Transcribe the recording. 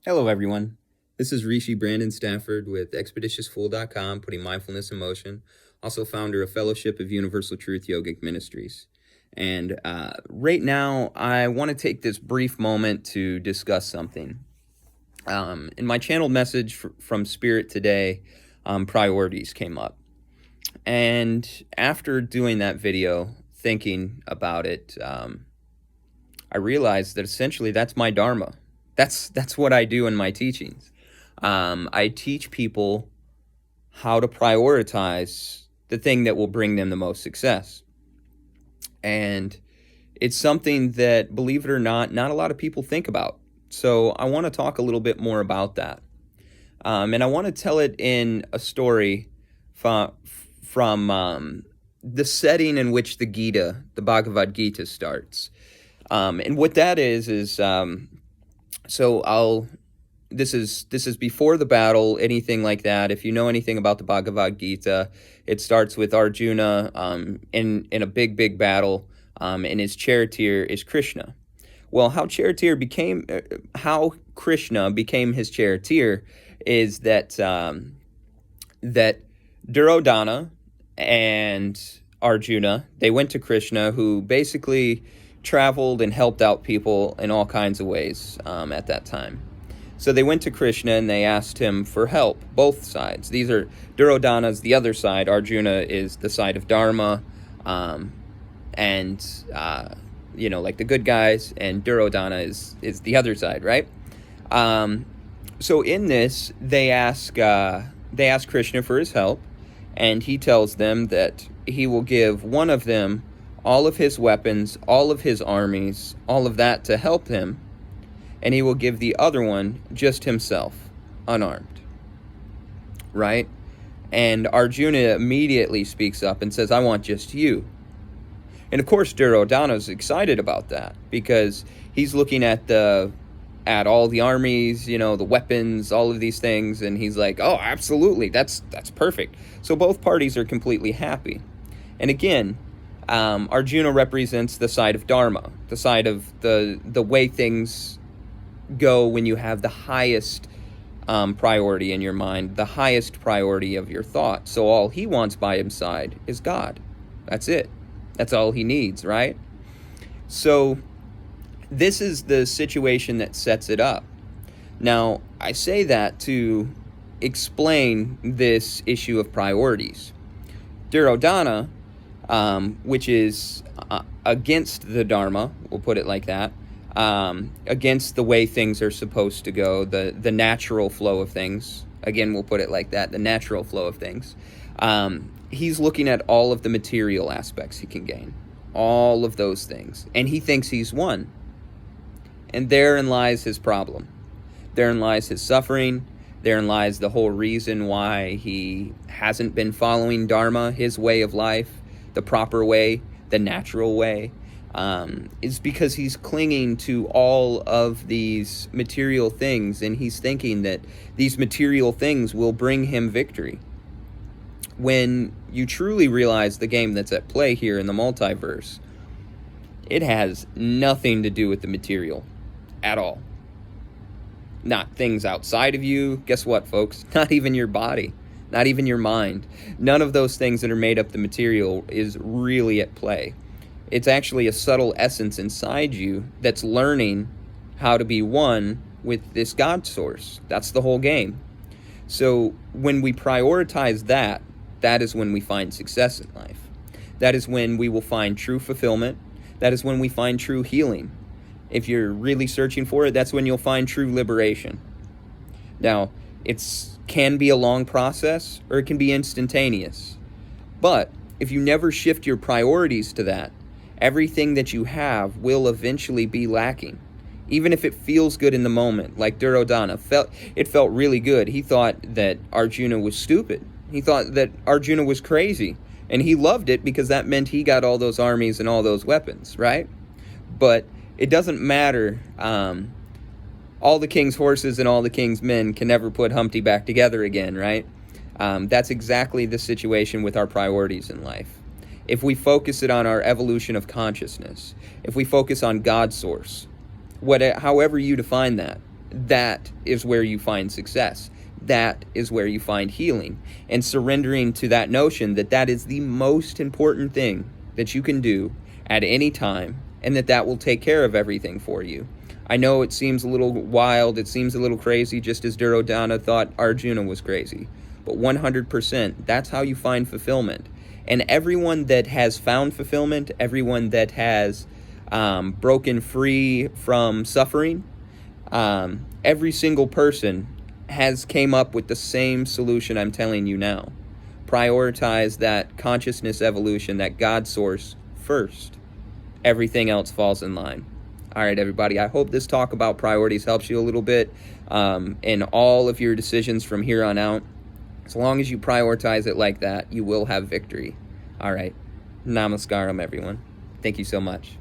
Hello, everyone. This is Rishi Brandon Stafford with ExpeditiousFool.com, putting mindfulness in motion. Also founder of Fellowship of Universal Truth Yogic Ministries. And right now, I want to take this brief moment to discuss something. In my channeled message from Spirit today, priorities came up. And after doing that video, thinking about it, I realized that essentially that's my dharma. That's what I do in my teachings. I teach people how to prioritize the thing that will bring them the most success. And it's something that, believe it or not a lot of people think about. So I want to talk a little bit more about that. And I want to tell it in a story from the setting in which the Gita, the Bhagavad Gita, starts. And what that is this is before the battle, anything like that. If you know anything about the Bhagavad Gita, it starts with Arjuna in a big battle, and his charioteer is Krishna. Well, how Krishna became his charioteer is that that Duryodhana and Arjuna, they went to Krishna, who basically traveled and helped out people in all kinds of ways at that time. So they went to Krishna and they asked him for help, both sides. These are Duryodhana's the other side. Arjuna is the side of Dharma, like the good guys, and Duryodhana is the other side, right? So in this, they ask Krishna for his help, and he tells them that he will give one of them all of his weapons, all of his armies, all of that to help him, and he will give the other one just himself, unarmed. Right? And Arjuna immediately speaks up and says, I want just you. And of course, Duryodhana's excited about that, because he's looking at all the armies, the weapons, all of these things, and he's like, oh, absolutely, that's perfect. So both parties are completely happy. And again, Arjuna represents the side of Dharma, the side of the way things go when you have the highest priority in your mind, the highest priority of your thought. So all he wants by his side is God. That's it. That's all he needs, right? So this is the situation that sets it up. Now, I say that to explain this issue of priorities. Duryodhana, which is against the Dharma, we'll put it like that, against the way things are supposed to go, the natural flow of things. Again, we'll put it like that, the natural flow of things. He's looking at all of the material aspects he can gain, all of those things, and he thinks he's won. And therein lies his problem. Therein lies his suffering. Therein lies the whole reason why he hasn't been following Dharma, his way of life, the proper way, the natural way, is because he's clinging to all of these material things, and he's thinking that these material things will bring him victory. When you truly realize the game that's at play here in the multiverse, it has nothing to do with the material at all. Not things outside of you. Guess what, folks? Not even your body. Not even your mind. None of those things that are made up the material is really at play. It's actually a subtle essence inside you that's learning how to be one with this God source. That's the whole game. So when we prioritize that is when we find success in life. That is when we will find true fulfillment. That is when we find true healing. If you're really searching for it, that's when you'll find true liberation. Now, it can be a long process, or it can be instantaneous. But if you never shift your priorities to that, everything that you have will eventually be lacking. Even if it feels good in the moment, like Duryodhana, it felt really good. He thought that Arjuna was stupid. He thought that Arjuna was crazy. And he loved it because that meant he got all those armies and all those weapons, right? But it doesn't matter. All the king's horses and all the king's men can never put Humpty back together again, right? That's exactly the situation with our priorities in life. If we focus it on our evolution of consciousness, if we focus on God's source, however you define that, that is where you find success. That is where you find healing. And surrendering to that notion that that is the most important thing that you can do at any time, and that will take care of everything for you. I know it seems a little wild, it seems a little crazy, just as Duryodhana thought Arjuna was crazy. But 100%, that's how you find fulfillment. And everyone that has found fulfillment, everyone that has broken free from suffering, every single person has came up with the same solution I'm telling you now. Prioritize that consciousness evolution, that God source first. Everything else falls in line. All right, everybody, I hope this talk about priorities helps you a little bit in all of your decisions from here on out. As long as you prioritize it like that, you will have victory. All right. Namaskaram, everyone. Thank you so much.